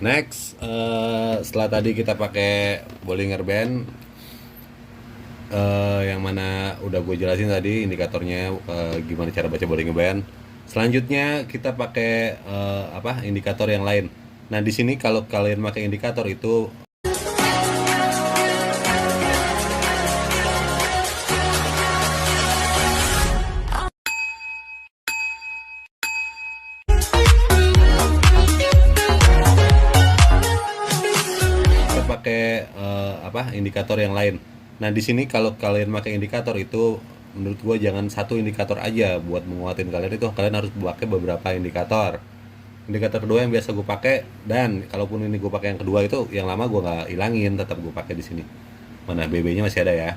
Next, setelah tadi kita pakai Bollinger Band, yang mana udah gue jelasin tadi indikatornya, gimana cara baca Bollinger Band. Selanjutnya kita pakai indikator yang lain. Nah di sini kalau kalian pakai indikator itu kita pakai indikator yang lain. Nah di sini kalau kalian pakai indikator itu, menurut gue jangan satu indikator aja buat menguatin kalian, itu kalian harus pakai beberapa indikator. Indikator kedua yang biasa gue pakai, dan kalaupun ini gue pakai yang kedua itu yang lama gue nggak ilangin, tetap gue pakai di sini. Mana BB-nya masih ada ya.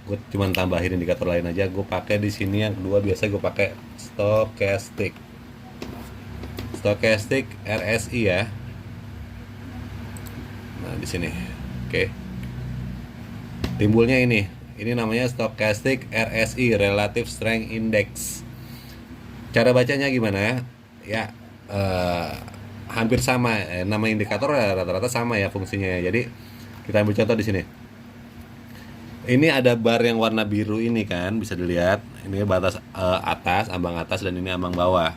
Gue cuma tambahin indikator lain aja. Gue pakai di sini yang kedua, biasa gue pakai stochastic. Stochastic RSI ya. Nah di sini, oke. Timbulnya ini namanya stochastic RSI, Relative Strength Index. Cara bacanya gimana? Ya, hampir sama. Nama indikator rata-rata sama ya fungsinya ya. Jadi kita ambil contoh di sini. Ini ada bar yang warna biru ini kan, bisa dilihat. Ini batas atas, ambang atas, dan ini ambang bawah.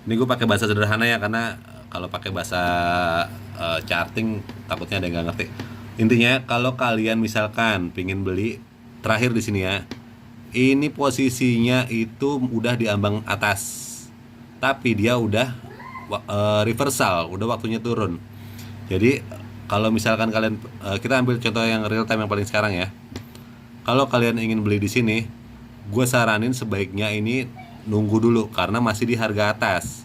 Ini gue pakai bahasa sederhana ya, karena kalau pakai bahasa charting takutnya ada yang nggak ngerti. Intinya kalau kalian misalkan pingin beli terakhir di sini ya, ini posisinya itu udah di ambang atas, tapi dia udah reversal, udah waktunya turun. Jadi kalau misalkan kalian, kita ambil contoh yang real time yang paling sekarang ya. Kalau kalian ingin beli di sini, gue saranin sebaiknya ini nunggu dulu karena masih di harga atas.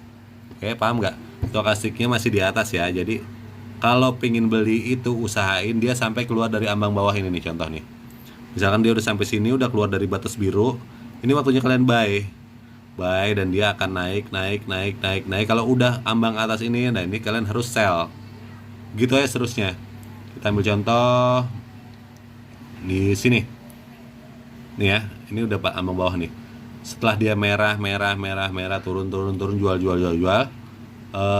Oke, paham nggak? Stokastiknya masih di atas ya. Jadi kalau pingin beli itu usahain dia sampai keluar dari ambang bawah ini nih, contoh nih. Misalkan dia udah sampai sini, udah keluar dari batas biru, ini waktunya kalian buy. Buy, dan dia akan naik. Kalau udah ambang atas ini, nah ini kalian harus sell. Gitu ya seterusnya. Kita ambil contoh di sini. Nih ya, ini udah ambang bawah nih. Setelah dia merah, turun, jual.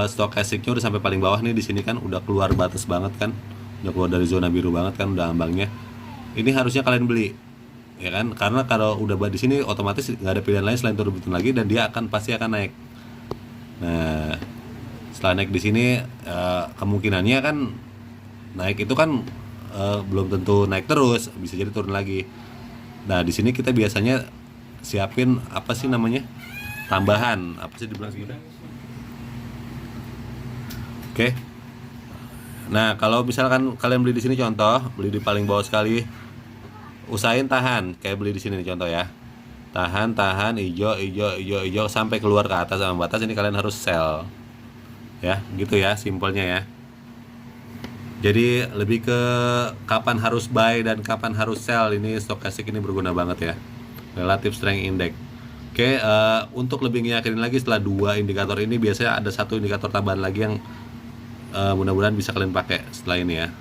Stokastiknya udah sampai paling bawah nih, di sini kan udah keluar batas banget kan, udah keluar dari zona biru banget kan, udah ambangnya. Ini harusnya kalian beli, ya kan? Karena kalau udah di sini otomatis nggak ada pilihan lain selain turun lagi, dan dia pasti akan naik. Nah, setelah naik di sini, kemungkinannya kan naik itu kan belum tentu naik terus, bisa jadi turun lagi. Nah, di sini kita biasanya siapin apa sih namanya? Tambahan, apa sih dibilang segitu? Oke. Nah, kalau misalkan kalian beli di sini, contoh beli di paling bawah sekali, usahain tahan, kayak beli di sini nih contoh ya. Tahan, hijau sampai keluar ke atas sama batas, ini kalian harus sell. Ya, gitu ya simpelnya ya. Jadi lebih ke kapan harus buy dan kapan harus sell, ini stokastik ini berguna banget ya. Relative Strength Index. Oke, untuk lebih ngeyakinin lagi, setelah dua indikator ini biasanya ada satu indikator tambahan lagi yang mudah-mudahan bisa kalian pakai setelah ini ya.